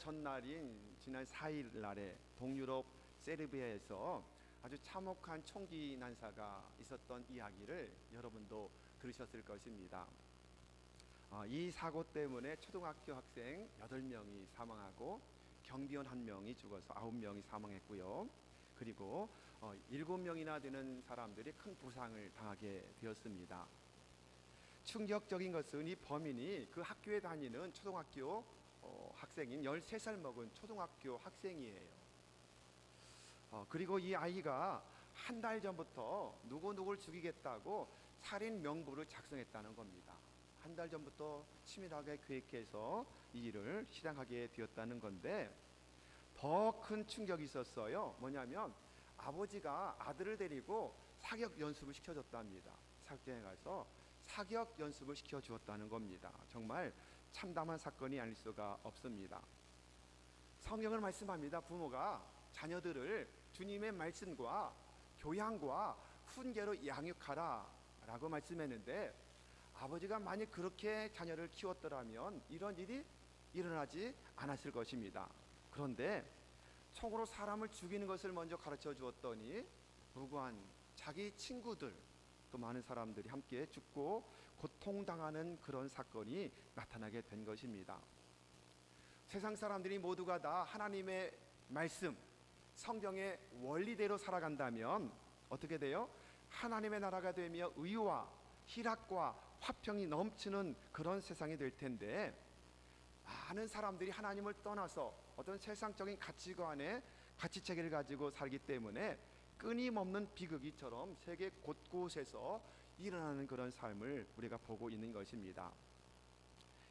전날인 지난 4일 날에 동유럽 세르비아에서 아주 참혹한 총기 난사가 있었던 이야기를 여러분도 들으셨을 것입니다. 이 사고 때문에 초등학교 학생 8명이 사망하고 경비원 1명이 죽어서 9명이 사망했고요. 그리고 7명이나 되는 사람들이 큰 부상을 당하게 되었습니다. 충격적인 것은 이 범인이 그 학교에 다니는 초등학교 학생인 13살 먹은 초등학교 학생이에요. 그리고 이 아이가 한 달 전부터 누구누구를 죽이겠다고 살인 명부를 작성했다는 겁니다. 한 달 전부터 치밀하게 계획해서 이 일을 실행하게 되었다는 건데, 더 큰 충격이 있었어요. 뭐냐면 아버지가 아들을 데리고 사격 연습을 시켜줬답니다. 사격장에 가서 사격 연습을 시켜주었다는 겁니다. 정말 참담한 사건이 아닐 수가 없습니다. 성경을 말씀합니다. 부모가 자녀들을 주님의 말씀과 교양과 훈계로 양육하라 라고 말씀했는데, 아버지가 만약 그렇게 자녀를 키웠더라면 이런 일이 일어나지 않았을 것입니다. 그런데 총으로 사람을 죽이는 것을 먼저 가르쳐 주었더니 무고한 자기 친구들, 또 많은 사람들이 함께 죽고 고통당하는 그런 사건이 나타나게 된 것입니다. 세상 사람들이 모두가 다 하나님의 말씀, 성경의 원리대로 살아간다면 어떻게 돼요? 하나님의 나라가 되며 의와 희락과 화평이 넘치는 그런 세상이 될 텐데, 많은 사람들이 하나님을 떠나서 어떤 세상적인 가치관에 가치체계를 가지고 살기 때문에 끊임없는 비극이처럼 세계 곳곳에서 일어나는 그런 삶을 우리가 보고 있는 것입니다.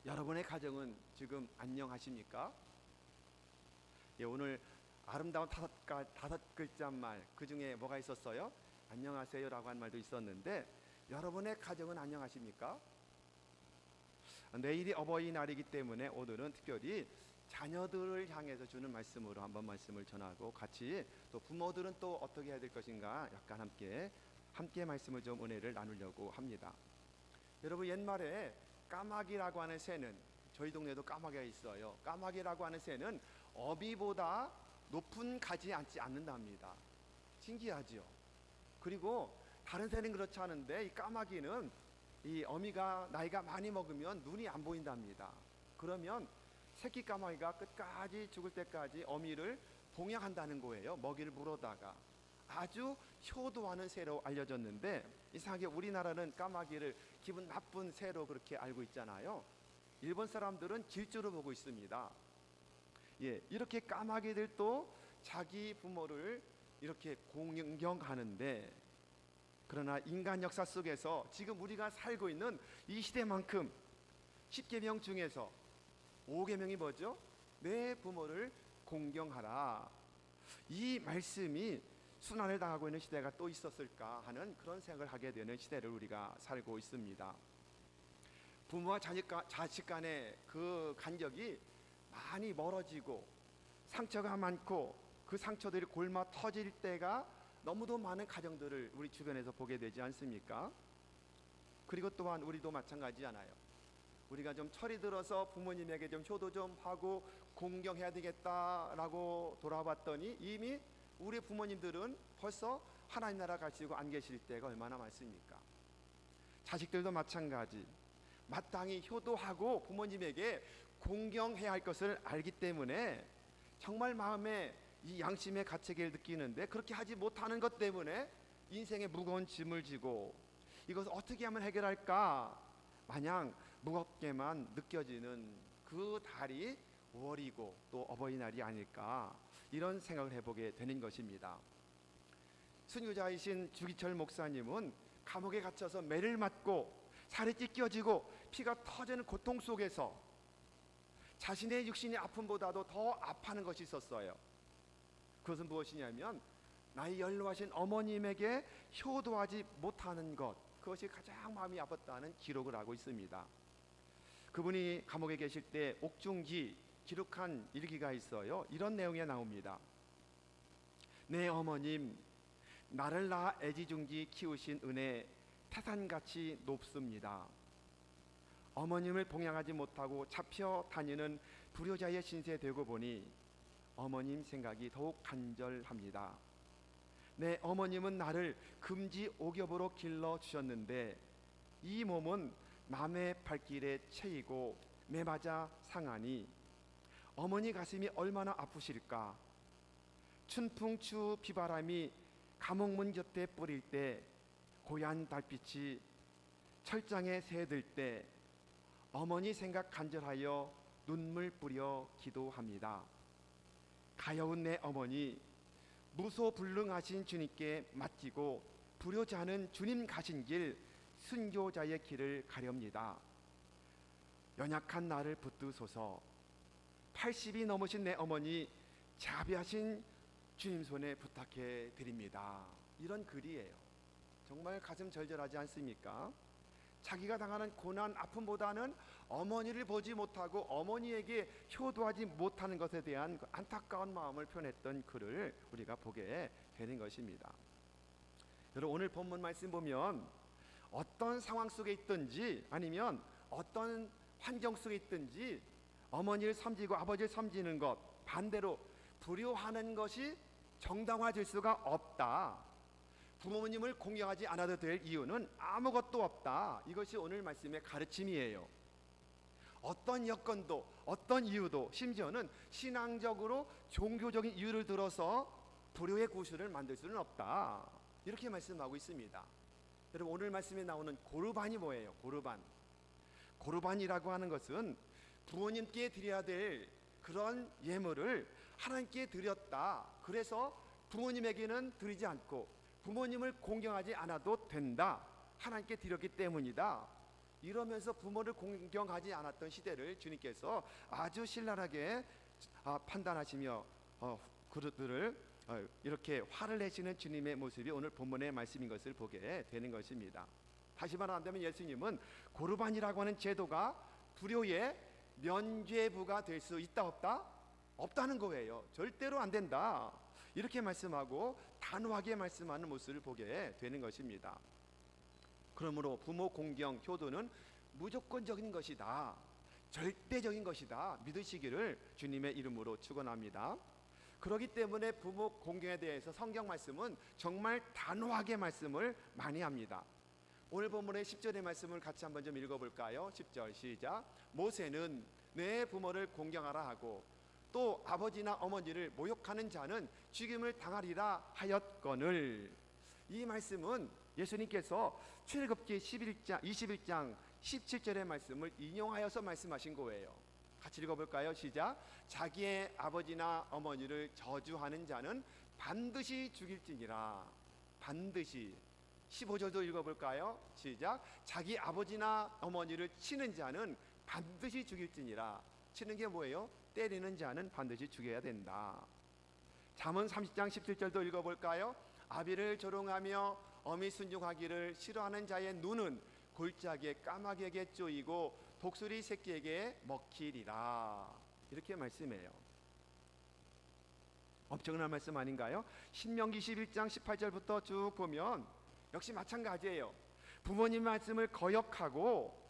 여러분의 가정은 지금 안녕하십니까? 오늘 아름다운 다섯 글자 말, 그 중에 뭐가 있었어요? 안녕하세요 라고 한 말도 있었는데, 여러분의 가정은 안녕하십니까? 내일이 어버이날이기 때문에 오늘은 특별히 자녀들을 향해서 주는 말씀으로 한번 말씀을 전하고, 같이 또 부모들은 또 어떻게 해야 될 것인가 약간 함께 말씀을 좀 은혜를 나누려고 합니다. 여러분, 옛말에 까마귀라고 하는 새는, 저희 동네에도 까마귀가 있어요. 까마귀라고 하는 새는 어미보다 높은 가지에 앉지 않는답니다. 신기하죠? 그리고 다른 새는 그렇지 않은데 이 까마귀는 이 어미가 나이가 많이 먹으면 눈이 안 보인답니다. 그러면 새끼 까마귀가 끝까지 죽을 때까지 어미를 봉양한다는 거예요. 먹이를 물어다가. 아주 효도하는 새로 알려졌는데, 이상하게 우리나라는 까마귀를 기분 나쁜 새로 그렇게 알고 있잖아요. 일본 사람들은 질주로 보고 있습니다. 이렇게 까마귀들도 자기 부모를 이렇게 공경하는데, 그러나 인간 역사 속에서 지금 우리가 살고 있는 이 시대만큼 10계명 중에서 5계명이 뭐죠? 내 부모를 공경하라. 이 말씀이 순환을 당하고 있는 시대가 또 있었을까 하는 그런 생각을 하게 되는 시대를 우리가 살고 있습니다. 부모와 자식 간의 그 간격이 많이 멀어지고 상처가 많고 그 상처들이 골마 터질 때가 너무도 많은 가정들을 우리 주변에서 보게 되지 않습니까? 그리고 또한 우리도 마찬가지잖아요. 우리가 좀 철이 들어서 부모님에게 좀 효도 좀 하고 공경해야 되겠다라고 돌아봤더니 이미 우리 부모님들은 벌써 하나님 나라 가시고 안 계실 때가 얼마나 많습니까? 자식들도 마찬가지. 마땅히 효도하고 부모님에게 공경해야 할 것을 알기 때문에 정말 마음에 이 양심의 가책을 느끼는데, 그렇게 하지 못하는 것 때문에 인생의 무거운 짐을 지고 이것을 어떻게 하면 해결할까 마냥 무겁게만 느껴지는 그 달이 5월이고 또 어버이날이 아닐까, 이런 생각을 해보게 되는 것입니다. 순교자이신 주기철 목사님은 감옥에 갇혀서 매를 맞고 살이 찢겨지고 피가 터지는 고통 속에서 자신의 육신의 아픔보다도 더 아파하는 것이 있었어요. 그것은 무엇이냐면 나의 연로하신 어머님에게 효도하지 못하는 것, 그것이 가장 마음이 아팠다는 기록을 하고 있습니다. 그분이 감옥에 계실 때 옥중기 기록한 일기가 있어요. 이런 내용이 나옵니다. 내 어머님, 나를 낳아 애지중지 키우신 은혜 태산같이 높습니다. 어머님을 봉양하지 못하고 잡혀 다니는 불효자의 신세 되고 보니 어머님 생각이 더욱 간절합니다. 내 어머님은 나를 금지 오겹으로 길러 주셨는데 이 몸은 남의 발길에 채이고 매맞아 상하니 어머니 가슴이 얼마나 아프실까. 춘풍추 비바람이 감옥문 곁에 뿌릴 때, 고얀 달빛이 철장에 새들 때 어머니 생각 간절하여 눈물 뿌려 기도합니다. 가여운 내 어머니, 무소불능하신 주님께 맡기고 불효자는 주님 가신 길, 순교자의 길을 가렵니다. 연약한 나를 붙드소서. 80이 넘으신 내 어머니, 자비하신 주님 손에 부탁해 드립니다. 이런 글이에요. 정말 가슴 절절하지 않습니까? 자기가 당하는 고난, 아픔보다는 어머니를 보지 못하고 어머니에게 효도하지 못하는 것에 대한 그 안타까운 마음을 표현했던 글을 우리가 보게 되는 것입니다. 여러분, 오늘 본문 말씀 보면 어떤 상황 속에 있든지 아니면 어떤 환경 속에 있든지 어머니를 섬기고 아버지를 섬기는 것, 반대로 불효하는 것이 정당화될 수가 없다. 부모님을 공경하지 않아도 될 이유는 아무것도 없다. 이것이 오늘 말씀의 가르침이에요. 어떤 여건도 어떤 이유도 심지어는 신앙적으로 종교적인 이유를 들어서 불효의 구실을 만들 수는 없다. 이렇게 말씀하고 있습니다. 여러분, 오늘 말씀에 나오는 고르반이 뭐예요? 고르반이라고 하는 것은 부모님께 드려야 될 그런 예물을 하나님께 드렸다. 그래서 부모님에게는 드리지 않고 부모님을 공경하지 않아도 된다. 하나님께 드렸기 때문이다. 이러면서 부모를 공경하지 않았던 시대를 주님께서 아주 신랄하게 판단하시며 그들을 이렇게 화를 내시는 주님의 모습이 오늘 본문의 말씀인 것을 보게 되는 것입니다. 다시 말하면 예수님은 고르반이라고 하는 제도가 불효의 면죄부가 될 수 있다 없다? 없다는 거예요. 절대로 안 된다. 이렇게 말씀하고 단호하게 말씀하는 모습을 보게 되는 것입니다. 그러므로 부모 공경, 효도는 무조건적인 것이다. 절대적인 것이다. 믿으시기를 주님의 이름으로 축원합니다. 그렇기 때문에 부모 공경에 대해서 성경 말씀은 정말 단호하게 말씀을 많이 합니다. 오늘 본문의 10절의 말씀을 같이 한번 좀 읽어볼까요? 10절 시작. 모세는 내 부모를 공경하라 하고 또 아버지나 어머니를 모욕하는 자는 죽임을 당하리라 하였거늘. 이 말씀은 예수님께서 출애굽기 21장 17절의 말씀을 인용하여서 말씀하신 거예요. 같이 읽어볼까요? 시작. 자기의 아버지나 어머니를 저주하는 자는 반드시 죽일지니라. 반드시. 15절도 읽어볼까요? 시작. 자기 아버지나 어머니를 치는 자는 반드시 죽일지니라. 치는 게 뭐예요? 때리는 자는 반드시 죽여야 된다. 잠언 30장 17절도 읽어볼까요? 아비를 조롱하며 어미 순종하기를 싫어하는 자의 눈은 골짜기에 까마귀에게 쪼이고 독수리 새끼에게 먹히리라. 이렇게 말씀해요. 엄청난 말씀 아닌가요? 신명기 21장 18절부터 쭉 보면 역시 마찬가지예요. 부모님 말씀을 거역하고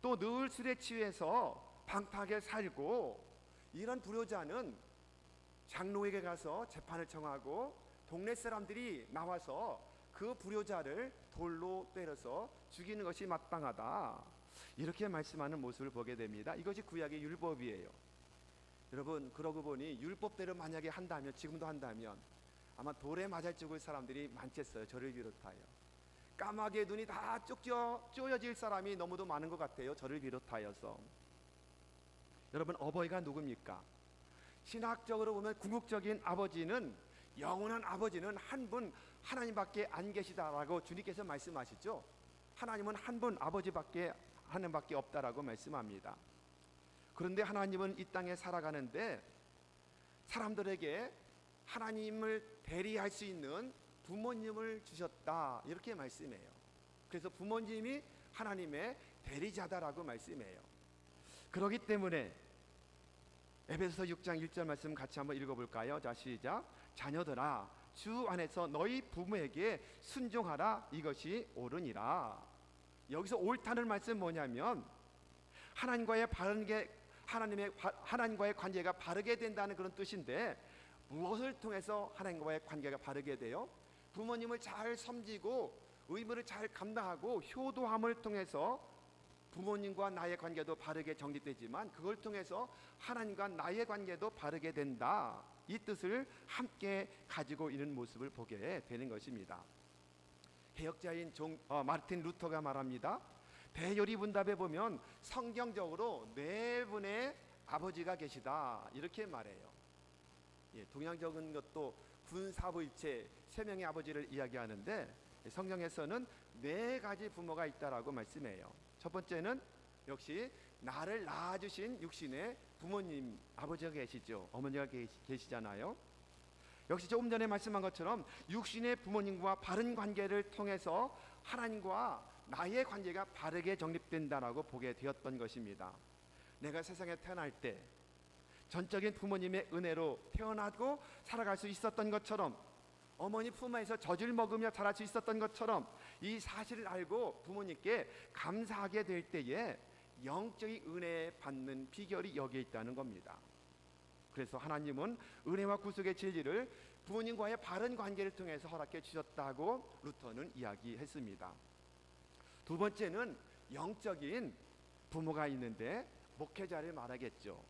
또 늘 술에 취해서 방탕하게 살고 이런 불효자는 장로에게 가서 재판을 청하고 동네 사람들이 나와서 그 불효자를 돌로 때려서 죽이는 것이 마땅하다. 이렇게 말씀하는 모습을 보게 됩니다. 이것이 구약의 율법이에요. 여러분, 그러고 보니 율법대로 만약에 한다면, 지금도 한다면 아마 돌에 맞아 죽을 사람들이 많겠어요. 저를 비롯하여. 까마귀의 눈이 다 쪼여질 사람이 너무도 많은 것 같아요. 저를 비롯하여서. 여러분, 어버이가 누굽니까? 신학적으로 보면 궁극적인 아버지는, 영원한 아버지는 한 분 하나님밖에 안 계시다라고 주님께서 말씀하시죠. 하나님은 한 분, 아버지밖에 하나님밖에 없다라고 말씀합니다. 그런데 하나님은 이 땅에 살아가는데 사람들에게 하나님을 대리할 수 있는 부모님을 주셨다, 이렇게 말씀해요. 그래서 부모님이 하나님의 대리자다라고 말씀해요. 그렇기 때문에 에베소서 6장 1절 말씀 같이 한번 읽어볼까요? 자, 시작. 자녀들아, 주 안에서 너희 부모에게 순종하라. 이것이 옳으니라. 여기서 옳다는 말씀 뭐냐면 하나님과의 관계가 바르게 된다는 그런 뜻인데, 무엇을 통해서 하나님과의 관계가 바르게 돼요? 부모님을 잘 섬기고 의무를 잘 감당하고 효도함을 통해서 부모님과 나의 관계도 바르게 정립되지만, 그걸 통해서 하나님과 나의 관계도 바르게 된다. 이 뜻을 함께 가지고 있는 모습을 보게 되는 것입니다. 개혁자인 마르틴 루터가 말합니다. 대요리분답에 보면 성경적으로 네 분의 아버지가 계시다, 이렇게 말해요. 동양적인 것도 군사부일체 세 명의 아버지를 이야기하는데, 성경에서는 네 가지 부모가 있다라고 말씀해요. 첫 번째는 역시 나를 낳아주신 육신의 부모님, 아버지가 계시죠. 어머니가 계시잖아요. 역시 조금 전에 말씀한 것처럼 육신의 부모님과 바른 관계를 통해서 하나님과 나의 관계가 바르게 정립된다라고 보게 되었던 것입니다. 내가 세상에 태어날 때 전적인 부모님의 은혜로 태어나고 살아갈 수 있었던 것처럼, 어머니 품에서 젖을 먹으며 자랄 수 있었던 것처럼, 이 사실을 알고 부모님께 감사하게 될 때에 영적인 은혜 받는 비결이 여기에 있다는 겁니다. 그래서 하나님은 은혜와 구속의 진리를 부모님과의 바른 관계를 통해서 허락해 주셨다고 루터는 이야기했습니다. 두 번째는 영적인 부모가 있는데 목회자를 말하겠죠.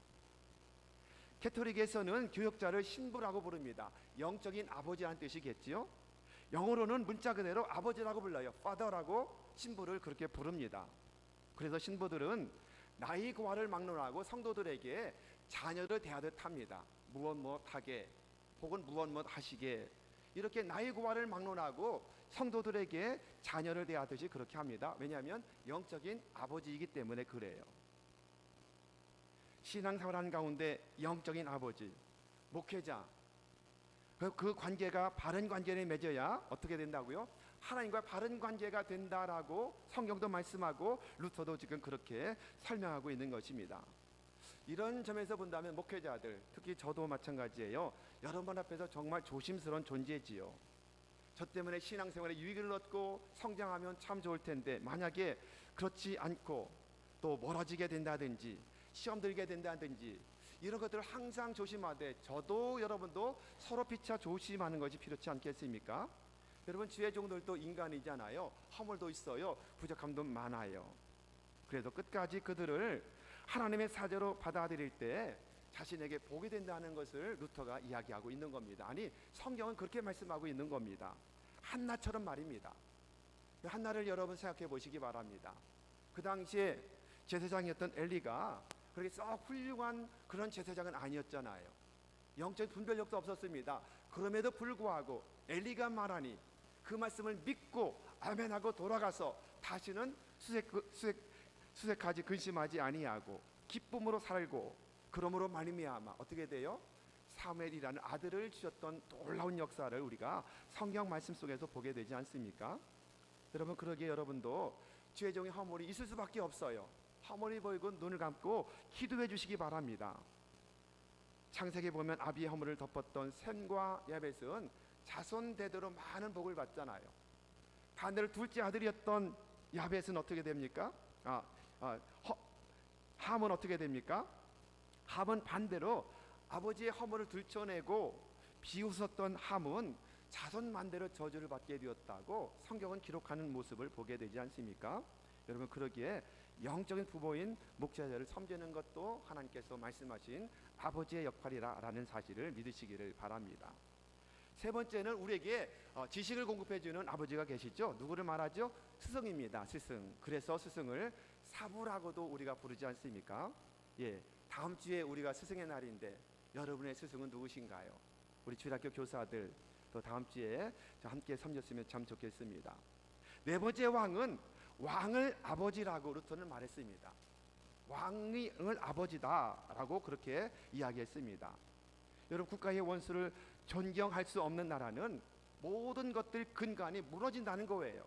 캐토릭에서는 교역자를 신부라고 부릅니다. 영적인 아버지라는 뜻이겠지요. 영어로는 문자 그대로 아버지라고 불러요. father라고 신부를 그렇게 부릅니다. 그래서 신부들은 나이 고하를 막론하고 성도들에게 자녀를 대하듯 합니다. 무엇 하게, 혹은 무엇 하시게, 이렇게 나이 고하를 막론하고 성도들에게 자녀를 대하듯이 그렇게 합니다. 왜냐하면 영적인 아버지이기 때문에 그래요. 신앙생활하는 가운데 영적인 아버지, 목회자, 그 관계가 바른 관계를 맺어야 어떻게 된다고요? 하나님과 바른 관계가 된다라고 성경도 말씀하고 루터도 지금 그렇게 설명하고 있는 것입니다. 이런 점에서 본다면 목회자들, 특히 저도 마찬가지예요. 여러분 앞에서 정말 조심스러운 존재지요. 저 때문에 신앙생활에 유익을 얻고 성장하면 참 좋을 텐데, 만약에 그렇지 않고 또 멀어지게 된다든지 시험 들게 된다든지, 이런 것들을 항상 조심하되, 저도 여러분도 서로 피차 조심하는 것이 필요치 않겠습니까? 여러분, 주의 종들도 인간이잖아요. 허물도 있어요. 부족함도 많아요. 그래도 끝까지 그들을 하나님의 사자로 받아들일 때 자신에게 복이 된다는 것을 루터가 이야기하고 있는 겁니다. 아니, 성경은 그렇게 말씀하고 있는 겁니다. 한나처럼 말입니다. 한나를 여러분 생각해 보시기 바랍니다. 그 당시에 제사장이었던 엘리가 그렇게 썩 훌륭한 그런 제사장은 아니었잖아요. 영적 분별력도 없었습니다. 그럼에도 불구하고 엘리가 말하니 그 말씀을 믿고 아멘하고 돌아가서 다시는 수색하지 근심하지 아니하고 기쁨으로 살고, 그러므로 말미암아 어떻게 돼요? 사무엘이라는 아들을 주셨던 놀라운 역사를 우리가 성경 말씀 속에서 보게 되지 않습니까? 여러분, 그러기에 여러분도 주의 종의 허물이 있을 수밖에 없어요. 허물이 보이고 눈을 감고 기도해 주시기 바랍니다. 창세기 보면 아비의 허물을 덮었던 셈과 야벳은 자손 대대로 많은 복을 받잖아요. 반대로 둘째 아들이었던 야벳은 어떻게 됩니까? 함은 어떻게 됩니까? 함은 반대로 아버지의 허물을 들춰내고 비웃었던 함은 자손 만대로 저주를 받게 되었다고 성경은 기록하는 모습을 보게 되지 않습니까? 여러분, 그러기에 영적인 부모인 목자자를 섬기는 것도 하나님께서 말씀하신 아버지의 역할이라는 사실을 믿으시기를 바랍니다. 세 번째는 우리에게 지식을 공급해주는 아버지가 계시죠. 누구를 말하죠? 스승입니다. 스승. 그래서 스승을 사부라고도 우리가 부르지 않습니까? 다음 주에 우리가 스승의 날인데 여러분의 스승은 누구신가요? 우리 주일학교 교사들 또 다음 주에 함께 섬겼으면 참 좋겠습니다. 네 번째 왕은 왕을 아버지라고 루터는 말했습니다. 왕을 아버지다라고 그렇게 이야기했습니다. 여러분, 국가의 원수를 존경할 수 없는 나라는 모든 것들 근간이 무너진다는 거예요.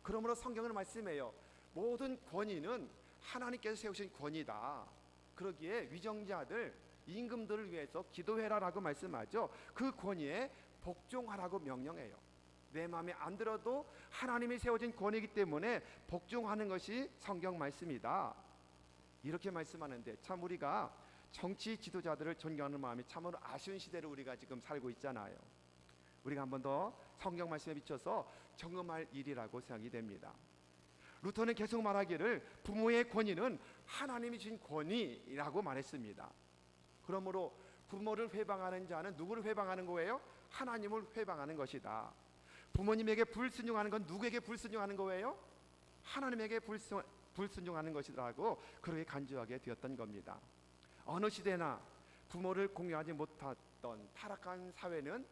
그러므로 성경은 말씀해요. 모든 권위는 하나님께서 세우신 권위다. 그러기에 위정자들, 임금들을 위해서 기도해라라고 말씀하죠. 그 권위에 복종하라고 명령해요. 내 마음에 안 들어도 하나님이 세워진 권위이기 때문에 복종하는 것이 성경 말씀이다. 이렇게 말씀하는데 참 우리가 정치 지도자들을 존경하는 마음이 참으로 아쉬운 시대를 우리가 지금 살고 있잖아요. 우리가 한 번 더 성경 말씀에 비춰서 점검할 일이라고 생각이 됩니다. 루터는 계속 말하기를 부모의 권위는 하나님이 주신 권위라고 말했습니다. 그러므로 부모를 회방하는 자는 누구를 회방하는 거예요? 하나님을 회방하는 것이다. 부모님에게 불순종하는 건 누구에게 불순종하는 거예요? 하나님에게 불순종하는 것이라고 그렇게 간주하게 되었던 겁니다. 어느 시대나 부모를 공경하지 못했던 타락한 사회는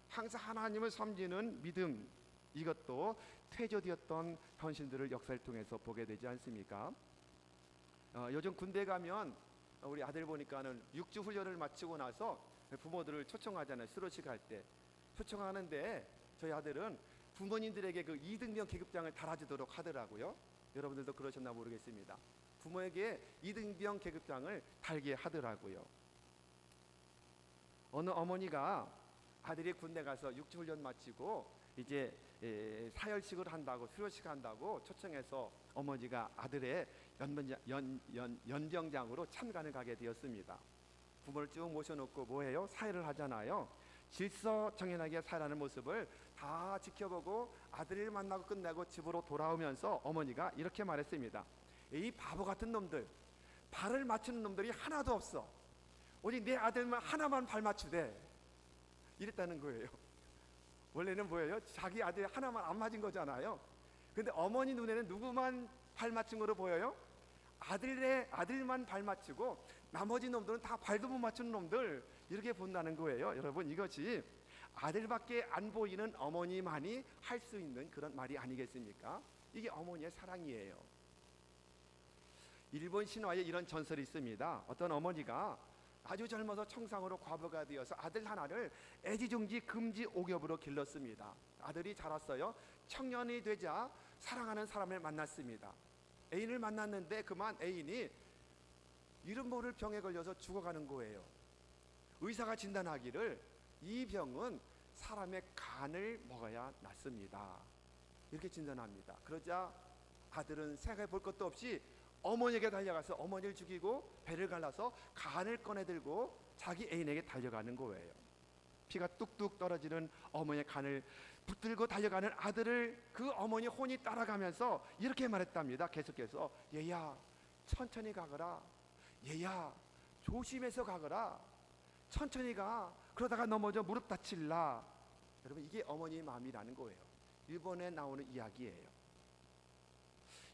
항상 하나님을 섬기는 믿음, 이것도 퇴조되었던 현실들을 역사를 통해서 보게 되지 않습니까? 요즘 군대 가면 우리 아들 보니까는 6주 훈련을 마치고 나서 부모들을 초청하잖아요. 수료식 할 때 초청하는데 저희 아들은 부모님들에게 그 이등병 계급장을 달아주도록 하더라고요. 여러분들도 그러셨나 모르겠습니다. 부모에게 이등병 계급장을 달게 하더라고요. 어느 어머니가 아들이 군대 가서 6주 훈련 마치고 이제 사열식을 한다고, 수료식 한다고 초청해서 어머니가 아들의 연병장으로 참관을 가게 되었습니다. 부모를 쭉 모셔놓고 뭐해요? 사회를 하잖아요. 질서정연하게 살아가는 모습을 다 지켜보고 아들을 만나고 끝내고 집으로 돌아오면서 어머니가 이렇게 말했습니다. 이 바보 같은 놈들, 발을 맞추는 놈들이 하나도 없어. 오직 내 아들만 하나만 발 맞추대. 이랬다는 거예요. 원래는 뭐예요? 자기 아들 하나만 안 맞은 거잖아요. 근데 어머니 눈에는 누구만 발 맞춘 거로 보여요? 아들만 발 맞추고 나머지 놈들은 다 발도 못 맞추는 놈들, 이렇게 본다는 거예요. 여러분, 이것이 아들밖에 안 보이는 어머니만이 할 수 있는 그런 말이 아니겠습니까? 이게 어머니의 사랑이에요. 일본 신화에 이런 전설이 있습니다. 어떤 어머니가 아주 젊어서 청상으로 과부가 되어서 아들 하나를 애지중지 금지 옥엽으로 길렀습니다. 아들이 자랐어요. 청년이 되자 사랑하는 사람을 만났습니다. 애인을 만났는데 그만 애인이 이름 모를 병에 걸려서 죽어가는 거예요. 의사가 진단하기를 이 병은 사람의 간을 먹어야 낫습니다. 이렇게 진단합니다. 그러자 아들은 생각해 볼 것도 없이 어머니에게 달려가서 어머니를 죽이고 배를 갈라서 간을 꺼내들고 자기 애인에게 달려가는 거예요. 피가 뚝뚝 떨어지는 어머니의 간을 붙들고 달려가는 아들을 그 어머니 혼이 따라가면서 이렇게 말했답니다. 계속해서 얘야 천천히 가거라. 얘야 조심해서 가거라. 천천히 가. 그러다가 넘어져 무릎 다칠라. 여러분, 이게 어머니의 마음이라는 거예요. 일본에 나오는 이야기예요.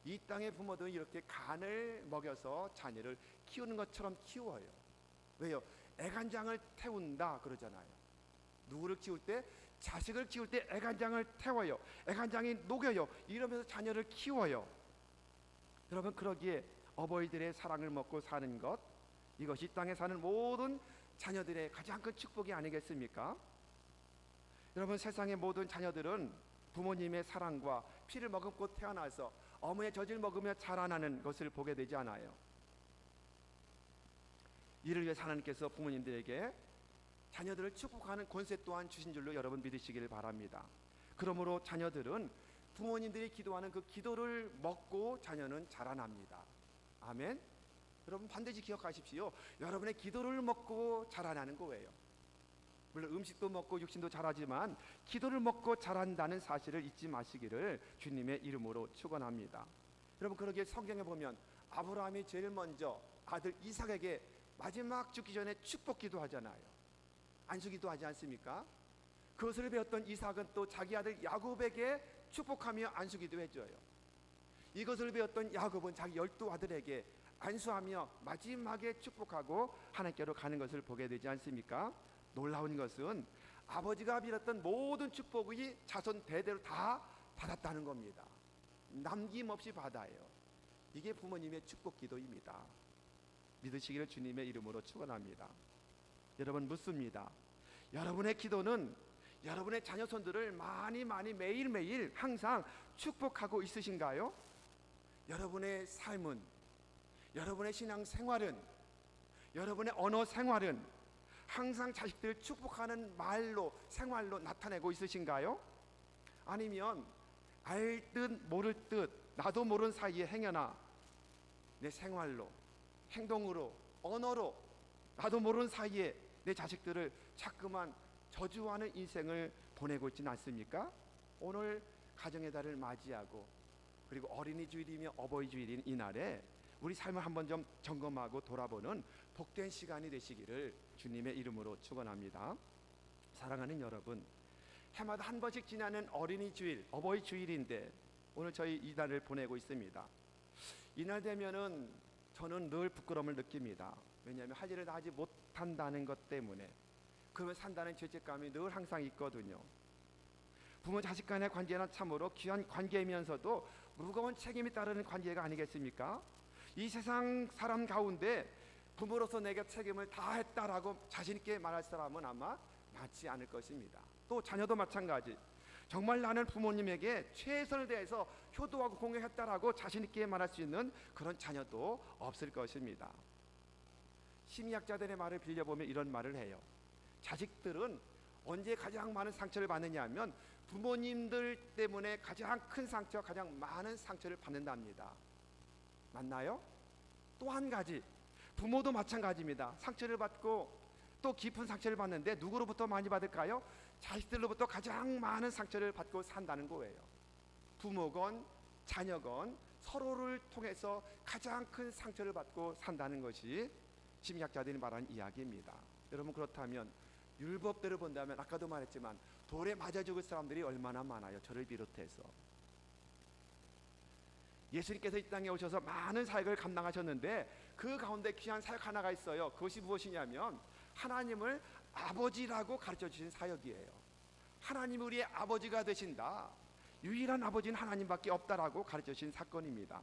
이 땅의 부모들은 이렇게 간을 먹여서 자녀를 키우는 것처럼 키워요. 왜요? 애간장을 태운다 그러잖아요. 누구를 키울 때? 자식을 키울 때 애간장을 태워요. 애간장이 녹여요. 이러면서 자녀를 키워요. 여러분, 그러기에 어버이들의 사랑을 먹고 사는 것, 이것이 땅에 사는 모든 자녀들의 가장 큰 축복이 아니겠습니까? 여러분, 세상의 모든 자녀들은 부모님의 사랑과 피를 머금고 태어나서 어머니의 젖을 먹으며 자라나는 것을 보게 되지 않아요. 이를 위해서 하나님께서 부모님들에게 자녀들을 축복하는 권세 또한 주신 줄로 여러분 믿으시기를 바랍니다. 그러므로 자녀들은 부모님들이 기도하는 그 기도를 먹고 자녀는 자라납니다. 아멘. 여러분, 반드시 기억하십시오. 여러분의 기도를 먹고 자라나는 거예요. 물론 음식도 먹고 육신도 자라지만 기도를 먹고 자란다는 사실을 잊지 마시기를 주님의 이름으로 축원합니다. 여러분, 그러기에 성경에 보면 아브라함이 제일 먼저 아들 이삭에게 마지막 죽기 전에 축복 기도하잖아요. 안수기도 하지 않습니까? 그것을 배웠던 이삭은 또 자기 아들 야곱에게 축복하며 안수기도 해줘요. 이것을 배웠던 야곱은 자기 12아들에게 안수하며 마지막에 축복하고 하나님께로 가는 것을 보게 되지 않습니까? 놀라운 것은 아버지가 빌었던 모든 축복이 자손 대대로 다 받았다는 겁니다. 남김없이 받아요. 이게 부모님의 축복 기도입니다. 믿으시기를 주님의 이름으로 축원합니다. 여러분, 묻습니다. 여러분의 기도는 여러분의 자녀손들을 많이 매일매일 항상 축복하고 있으신가요? 여러분의 삶은, 여러분의 신앙 생활은, 여러분의 언어 생활은 항상 자식들을 축복하는 말로, 생활로 나타내고 있으신가요? 아니면 알 듯 모를 듯 나도 모르는 사이에 행여나 내 생활로, 행동으로, 언어로 나도 모르는 사이에 내 자식들을 자꾸만 저주하는 인생을 보내고 있지는 않습니까? 오늘 가정의 달을 맞이하고 그리고 어린이 주일이며 어버이 주일인 이날에 우리 삶을 한번 좀 점검하고 돌아보는 복된 시간이 되시기를 주님의 이름으로 축원합니다. 사랑하는 여러분, 해마다 한 번씩 지나는 어린이 주일, 어버이 주일인데 오늘 저희 이날을 보내고 있습니다. 이날 되면은 저는 늘 부끄러움을 느낍니다. 왜냐하면 할 일을 다 하지 못한다는 것 때문에, 그러면 산다는 죄책감이 늘 항상 있거든요. 부모 자식 간의 관계는 참으로 귀한 관계이면서도 무거운 책임이 따르는 관계가 아니겠습니까? 이 세상 사람 가운데 부모로서 내가 책임을 다했다라고 자신 있게 말할 사람은 아마 많지 않을 것입니다. 또 자녀도 마찬가지. 정말 나는 부모님에게 최선을 다해서 효도하고 공경했다라고 자신 있게 말할 수 있는 그런 자녀도 없을 것입니다. 심리학자들의 말을 빌려보면 이런 말을 해요. 자식들은 언제 가장 많은 상처를 받느냐 하면 부모님들 때문에 가장 큰 상처, 가장 많은 상처를 받는답니다. 맞나요? 또 한 가지, 부모도 마찬가지입니다. 상처를 받고 또 깊은 상처를 받는데 누구로부터 많이 받을까요? 자식들로부터 가장 많은 상처를 받고 산다는 거예요. 부모건 자녀건 서로를 통해서 가장 큰 상처를 받고 산다는 것이 심리학자들이 말하는 이야기입니다. 여러분, 그렇다면 율법대로 본다면 아까도 말했지만 돌에 맞아 죽을 사람들이 얼마나 많아요. 저를 비롯해서. 예수님께서 이 땅에 오셔서 많은 사역을 감당하셨는데 그 가운데 귀한 사역 하나가 있어요. 그것이 무엇이냐면 하나님을 아버지라고 가르쳐 주신 사역이에요. 하나님이 우리의 아버지가 되신다, 유일한 아버지는 하나님밖에 없다라고 가르쳐 주신 사건입니다.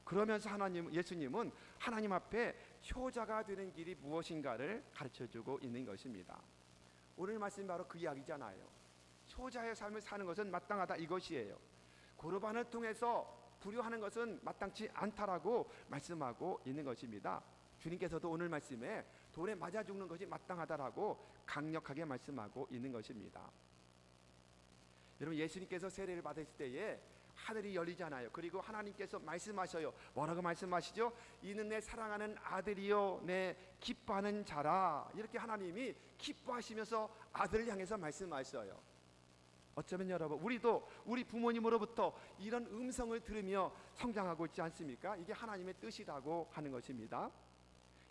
그러면서 예수님은 하나님 앞에 효자가 되는 길이 무엇인가를 가르쳐 주고 있는 것입니다. 오늘 말씀이 바로 그 이야기잖아요. 효자의 삶을 사는 것은 마땅하다, 이것이에요. 고르반을 통해서 불효하는 것은 마땅치 않다라고 말씀하고 있는 것입니다. 주님께서도 오늘 말씀에 돌에 맞아 죽는 것이 마땅하다라고 강력하게 말씀하고 있는 것입니다. 여러분, 예수님께서 세례를 받으실 때에 하늘이 열리잖아요. 그리고 하나님께서 말씀하셔요. 뭐라고 말씀하시죠? 이는 내 사랑하는 아들이요 내 기뻐하는 자라. 이렇게 하나님이 기뻐하시면서 아들을 향해서 말씀하셔요. 어쩌면 여러분, 우리도 우리 부모님으로부터 이런 음성을 들으며 성장하고 있지 않습니까? 이게 하나님의 뜻이라고 하는 것입니다.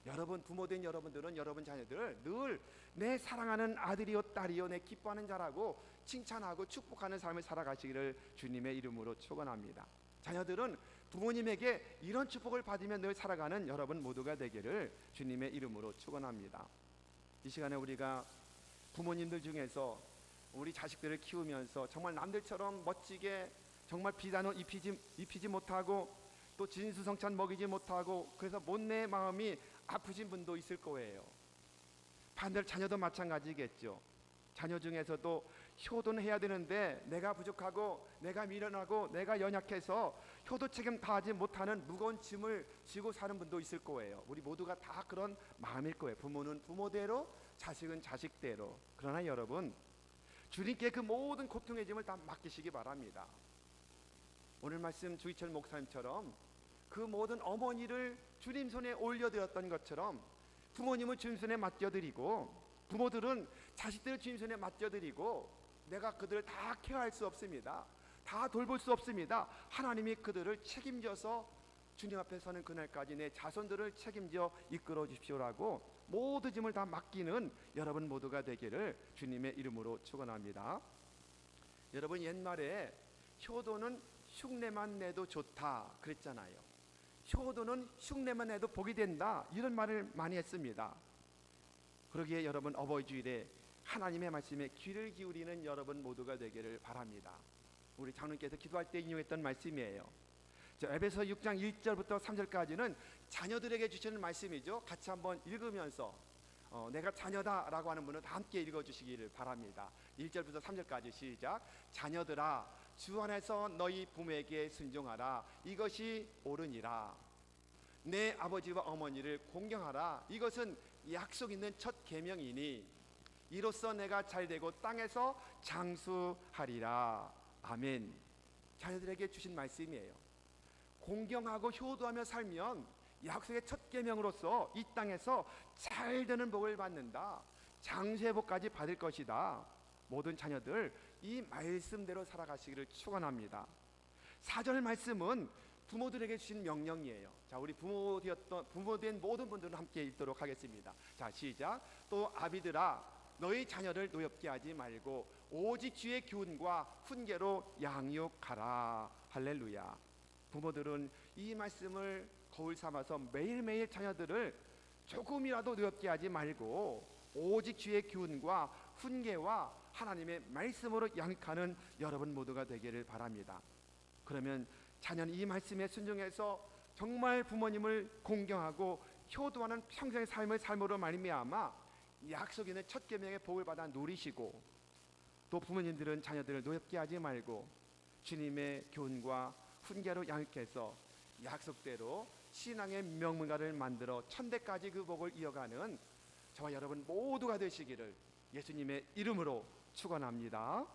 여러분, 부모된 여러분들은 여러분 자녀들을 늘 내 사랑하는 아들이요 딸이요 내 기뻐하는 자라고 칭찬하고 축복하는 삶을 살아가시기를 주님의 이름으로 축원합니다. 자녀들은 부모님에게 이런 축복을 받으며 늘 살아가는 여러분 모두가 되기를 주님의 이름으로 축원합니다. 이 시간에 우리가 부모님들 중에서 우리 자식들을 키우면서 정말 남들처럼 멋지게 정말 비단을 입히지 못하고 또 진수성찬 먹이지 못하고 그래서 못내 마음이 아프신 분도 있을 거예요. 반대로 자녀도 마찬가지겠죠. 자녀 중에서도 효도는 해야 되는데 내가 부족하고 내가 미련하고 내가 연약해서 효도 책임 다하지 못하는 무거운 짐을 지고 사는 분도 있을 거예요. 우리 모두가 다 그런 마음일 거예요. 부모는 부모대로, 자식은 자식대로. 그러나 여러분, 주님께 그 모든 고통의 짐을 다 맡기시기 바랍니다. 오늘 말씀 주희철 목사님처럼 그 모든 어머니를 주님 손에 올려드렸던 것처럼 부모님을 주님 손에 맡겨드리고 부모들은 자식들을 주님 손에 맡겨드리고 내가 그들을 다 케어할 수 없습니다. 다 돌볼 수 없습니다. 하나님이 그들을 책임져서 주님 앞에 서는 그날까지 내 자손들을 책임져 이끌어 주십시오라고 모든 짐을 다 맡기는 여러분 모두가 되기를 주님의 이름으로 축원합니다. 여러분, 옛말에 효도는 흉내만 내도 좋다 그랬잖아요. 효도는 흉내만 내도 복이 된다, 이런 말을 많이 했습니다. 그러기에 여러분, 어버이 주일에 하나님의 말씀에 귀를 기울이는 여러분 모두가 되기를 바랍니다. 우리 장로님께서 기도할 때 인용했던 말씀이에요. 에베소 6장 1절부터 3절까지는 자녀들에게 주시는 말씀이죠. 같이 한번 읽으면서 내가 자녀다라고 하는 분은 다 함께 읽어주시기를 바랍니다. 1절부터 3절까지 시작. 자녀들아, 주 안에서 너희 부모에게 순종하라. 이것이 옳으니라. 내 아버지와 어머니를 공경하라. 이것은 약속 있는 첫 계명이니 이로써 내가 잘되고 땅에서 장수하리라. 아멘. 자녀들에게 주신 말씀이에요. 공경하고 효도하며 살면 약속의 첫 계명으로서 이 땅에서 잘 되는 복을 받는다. 장수의 복까지 받을 것이다. 모든 자녀들 이 말씀대로 살아가시기를 축원합니다. 4절 말씀은 부모들에게 주신 명령이에요. 자, 우리 부모된 모든 분들은 함께 읽도록 하겠습니다. 자, 시작. 또 아비들아, 너희 자녀를 노엽게 하지 말고 오직 주의 교훈과 훈계로 양육하라. 할렐루야. 부모들은 이 말씀을 거울 삼아서 매일매일 자녀들을 조금이라도 노엽게 하지 말고 오직 주의 교훈과 훈계와 하나님의 말씀으로 양육하는 여러분 모두가 되기를 바랍니다. 그러면 자녀는 이 말씀에 순종해서 정말 부모님을 공경하고 효도하는 평생의 삶을 삶으로 말미암아 약속 있는 첫 계명의 복을 받아 누리시고, 또 부모님들은 자녀들을 노엽게 하지 말고 주님의 교훈과 훈계로 양육해서 약속대로 신앙의 명문가를 만들어 천대까지 그 복을 이어가는 저와 여러분 모두가 되시기를 예수님의 이름으로 축원합니다.